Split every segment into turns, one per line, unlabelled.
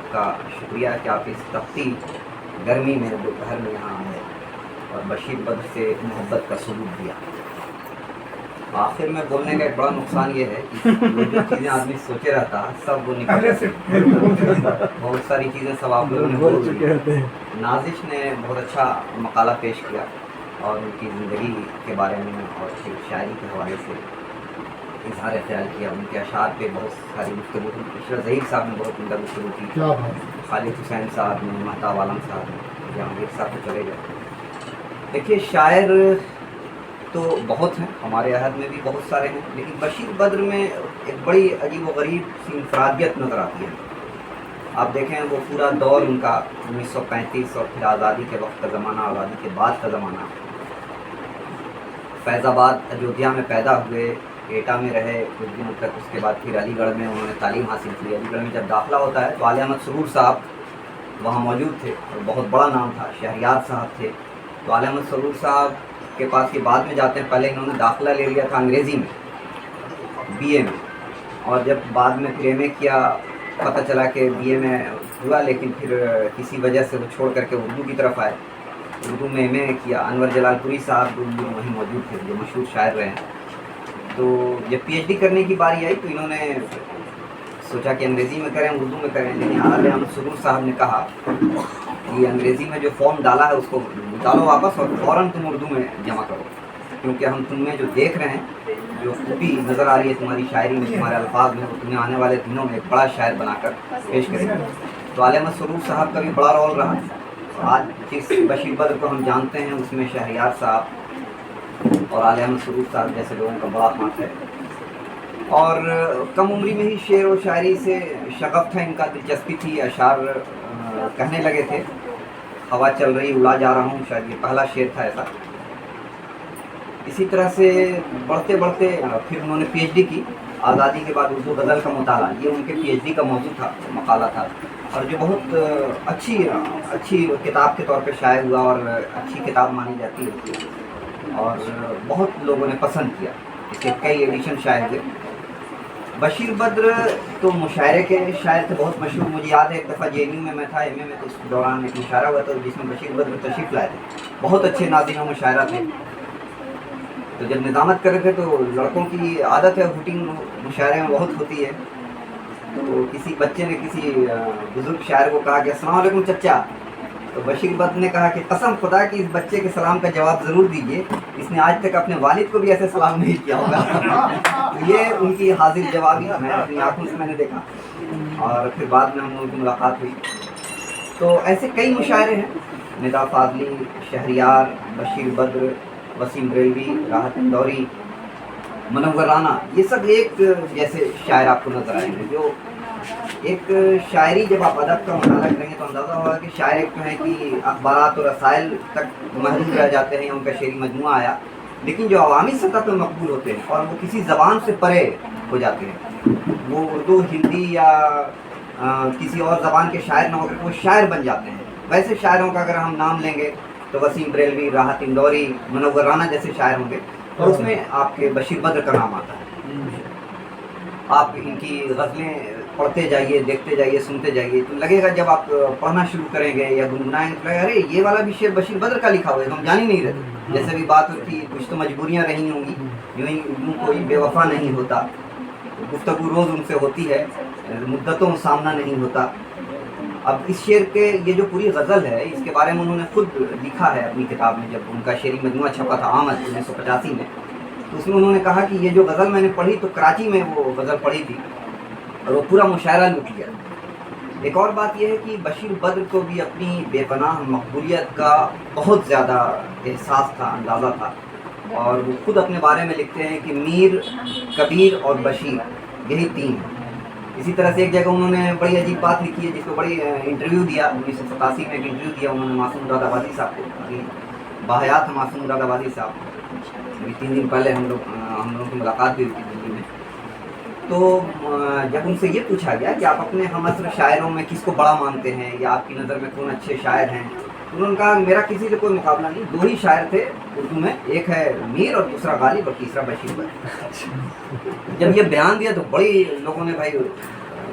آپ کا شکریہ کہ آپ اس تپتی گرمی میں دوپہر میں یہاں آئے اور بشیر بدر سے محبت کا ثبوت دیا. آخر میں بولنے کا ایک بڑا نقصان یہ ہے کہ جو چیزیں آدمی سوچے رہتا سب وہ نکل بہت ساری چیزیں سب آپ لوگوں نے بول دی. نازش نے بہت اچھا مقالہ پیش کیا اور ان کی زندگی کے بارے میں اور شاعری کے حوالے سے اظہار خیال کیا. ان کے اشعار پہ بہت ساری گفتگو کی. عشرت ظہیر صاحب نے بہت عمدہ گفتگو کی. خالد حسین صاحب نے, مہتاب عالم صاحب نے, جہانگیر صاحب تو چلے گئے. دیکھیے شاعر تو بہت ہیں, ہمارے عہد میں بھی بہت سارے ہیں, لیکن بشیر بدر میں ایک بڑی عجیب و غریب سی انفرادیت نظر آتی ہے. آپ دیکھیں وہ پورا دور ان کا 1935 اور پھر آزادی کے وقت کا زمانہ, آزادی کے بعد کا زمانہ. فیض آباد ایودھیا میں پیدا ہوئے, ایٹا میں رہے کچھ دنوں تک, اس کے بعد پھر علی گڑھ میں انہوں نے تعلیم حاصل کی. علی گڑھ میں جب داخلہ ہوتا ہے تو عالیہ احمد سرور صاحب وہاں موجود تھے اور بہت بڑا نام تھا. شہریار صاحب تھے. تو عالیہ احمد سرور صاحب کے پاس یہ بعد میں جاتے ہیں, پہلے انہوں نے داخلہ لے لیا تھا انگریزی میں بی اے میں, اور جب بعد میں پھر ایم اے کیا پتہ چلا کہ بی اے میں ہوا, لیکن پھر کسی وجہ سے وہ چھوڑ کر کے اردو کی طرف آئے. اردو میں ایم اے کیا. انور جلال پوری صاحب وہیں موجود تھے جو مشہور شاعر رہے ہیں. تو جب پی ایچ ڈی کرنے کی باری آئی تو انہوں نے سوچا کہ انگریزی میں کریں اردو میں کریں, لیکن عالیہ احمد سرور صاحب نے کہا کہ انگریزی میں جو فارم ڈالا ہے اس کو نکالو واپس اور فوراً تم اردو میں جمع کرو, کیونکہ ہم تم میں جو دیکھ رہے ہیں, جو خوبی نظر آ رہی ہے تمہاری شاعری میں, تمہارے الفاظ میں, وہ تمہیں آنے والے دنوں میں ایک بڑا شاعر بنا کر پیش کریں گے. تو عالیہ احمد سرور صاحب کا بھی بڑا رول رہا. آج جس بشیر بدر کو ہم جانتے ہیں اس میں شہریار صاحب اور عالیہ احمد سرور صاحب جیسے لوگوں کا بڑا ہاتھ ہے. اور کم عمری میں ہی شعر و شاعری سے شغف تھا ان کا, دلچسپی تھی. اشعار کہنے لگے تھے, ہوا چل رہی اڑا جا رہا ہوں, شاید یہ پہلا شعر تھا ایسا. اسی طرح سے بڑھتے بڑھتے پھر انہوں نے پی ایچ ڈی کی. آزادی کے بعد اردو غزل کا مطالعہ, یہ ان کے پی ایچ ڈی کا موضوع تھا, مقالہ تھا, اور جو بہت اچھی کتاب کے طور پہ شائع ہوا اور اچھی کتاب مانی جاتی ہے, اور بہت لوگوں نے پسند کیا. اس کے کئی ایڈیشن شائع ہوئے. بشیر بدر تو مشاعرے کے شاعر تھے, بہت مشہور. مجھے یاد ہے ایک دفعہ جے این یو میں تھا, ایم اے میں, تو اس دوران ایک مشاعرہ ہوا تھا جس میں بشیر بدر تشریف لائے تھے. بہت اچھے ناظرین و مشاعرہ تھے. تو جب نظامت کر رہے تھے تو لڑکوں کی عادت ہے, ہوٹنگ مشاعرے میں بہت ہوتی ہے. تو کسی بچے نے کسی بزرگ شاعر کو کہا کہ السلام علیکم چچا. تو بشیر بدر نے کہا کہ قسم خدا کہ اس بچے کے سلام کا جواب ضرور دیجیے, اس نے آج تک اپنے والد کو بھی ایسے سلام نہیں کیا ہوگا. یہ ان کی حاضر جوابی میں اپنی آنکھوں سے میں نے دیکھا, اور پھر بعد میں ہم لوگوں کی ملاقات ہوئی. تو ایسے کئی مشاعرے ہیں, ندا فاضلی, شہریار, بشیر بدر, وسیم بریلوی, راحت اندوری, منور رانا, یہ سب ایک جیسے شاعر آپ کو نظر آئیں گے. جو ایک شاعری جب آپ ادب کا مطالعہ کریں گے تو اندازہ ہوگا کہ شاعر ایک تو ہے کہ اخبارات اور رسائل تک محدود رہ جاتے ہیں, ان کا شعری مجموعہ آیا, لیکن جو عوامی سطح پہ مقبول ہوتے ہیں اور وہ کسی زبان سے پرے ہو جاتے ہیں, وہ اردو, ہندی یا کسی اور زبان کے شاعر نہ ہو کر وہ شاعر بن جاتے ہیں. ویسے شاعروں کا اگر ہم نام لیں گے تو وسیم بریلوی, راحت اندوری, منور رانا جیسے شاعر ہوں گے, اور اس میں آپ کے بشیر بدر کا نام آتا ہے. آپ ان کی غزلیں پڑھتے جائیے, دیکھتے جائیے, سنتے جائیے, تو لگے گا جب آپ پڑھنا شروع کریں گے یا گنگنائیں تو لگے ارے یہ والا بھی شعر بشیر بدر کا لکھا ہوا ہے, ہم جان ہی نہیں رہتے. جیسے بھی بات ہوتی, کچھ تو مجبوریاں رہی ہوں گی, یوں ہی کوئی بے وفا نہیں ہوتا, گفتگو روز ان سے ہوتی ہے, مدتوں سامنا نہیں ہوتا. اب اس شعر کے یہ جو پوری غزل ہے اس کے بارے میں انہوں نے خود لکھا ہے اپنی کتاب میں, جب ان کا شعری مجموعہ چھپا تھا آمد 1985 میں, تو اس میں انہوں نے کہا کہ یہ جو غزل میں نے پڑھی تو کراچی میں وہ غزل پڑھی تھی اور وہ پورا مشاعرہ لوٹ لیا. ایک اور بات یہ ہے کہ بشیر بدر کو بھی اپنی بے پناہ مقبولیت کا بہت زیادہ احساس تھا, اندازہ تھا, اور وہ خود اپنے بارے میں لکھتے ہیں کہ میر, کبیر اور بشیر یہی تین ہیں. اسی طرح سے ایک جگہ انہوں نے بڑی عجیب بات لکھی ہے جس کو بڑی انٹرویو دیا 1987 میں, ایک انٹرویو دیا انہوں نے معصوم مراد آبادی صاحب کو. ابھی باحیات معصوم مراد آبادی صاحب, ابھی 3 دن پہلے ہم لوگوں کی ملاقات بھی ہوئی تھی دلی میں. تو جب ان سے یہ پوچھا گیا کہ آپ اپنے ہم عصر شاعروں میں کس کو بڑا مانتے ہیں یا آپ کی نظر میں کون اچھے شاعر ہیں, تو انہوں نے کہا میرا کسی سے کوئی مقابلہ نہیں, 2 ہی شاعر تھے اردو میں, ایک ہے میر اور دوسرا غالب اور تیسرا بشیر بدر. جب یہ بیان دیا تو بڑی لوگوں نے بھائی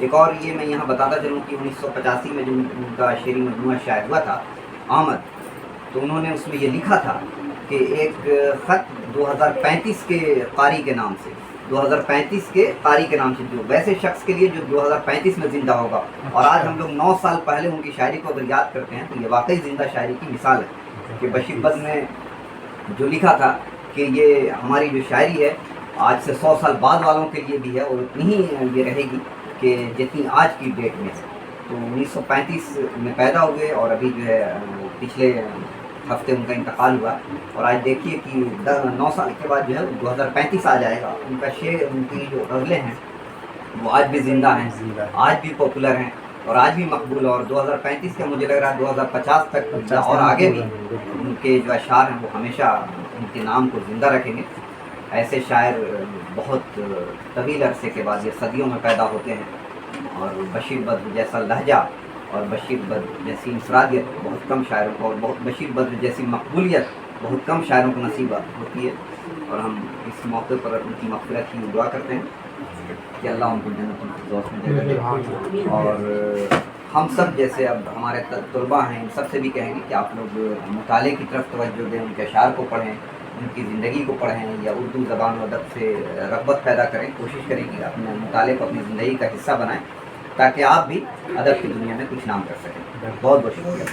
ایک اور یہ میں یہاں بتاتا چلوں کہ 1985 میں جو ان کا شعری مجموعہ شائع ہوا تھا آمد، تو انہوں نے اس میں یہ لکھا تھا کہ ایک خط 2035 کے قاری کے نام سے، 2035 کے قاری کے نام سے، جو ویسے شخص کے لیے جو 2035 میں زندہ ہوگا. اور آج ہم لوگ 9 سال پہلے ان کی شاعری کو اگر یاد کرتے ہیں تو یہ واقعی زندہ شاعری کی مثال ہے کہ بشیر بد نے جو لکھا تھا کہ یہ ہماری جو شاعری ہے آج سے 100 سال بعد والوں کے لیے بھی ہے اور اتنی ہی یہ رہے گی کہ جتنی آج کی ڈیٹ میں ہے. تو 1935 میں پیدا ہوئے اور ابھی جو ہے پچھلے ہفتے ان کا انتقال ہوا. اور آج دیکھیے کہ 9 سال کے بعد جو ہے 2035 آ جائے گا. ان کا شعر، ان کی جو غزلیں ہیں وہ آج بھی زندہ ہیں، آج بھی پاپولر ہیں اور آج بھی مقبول. اور 2035 کا مجھے لگ رہا ہے 2050 تک اور آگے بھی ان کے جو اشعار ہیں وہ ہمیشہ ان کے نام کو زندہ رکھیں گے. ایسے شاعر بہت طویل عرصے کے بعد، یہ صدیوں میں پیدا ہوتے ہیں، اور بشیر بدر جیسا لہجہ اور بشیر بدر جیسی انفرادیت بہت کم شاعروں کو، اور بشیر بدر جیسی مقبولیت بہت کم شاعروں کو نصیب ہوتی ہے. اور ہم اس موقع پر ان کی مغفرت کی دعا کرتے ہیں کہ اللہ ان کو جنت الفردوس میں جگہ دے. اور ہم سب جیسے اب ہمارے طلباء ہیں ان سب سے بھی کہیں گے کہ آپ لوگ مطالعے کی طرف توجہ دیں، ان کے اشعار کو پڑھیں، ان کی زندگی کو پڑھیں یا اردو زبان و ادب سے رغبت پیدا کریں. کوشش کریں کہ اپنے مطالعے کو اپنی زندگی کا حصہ بنائیں تاکہ آپ بھی ادب کی دنیا میں کچھ نام کر سکیں. بہت بہت شکریہ.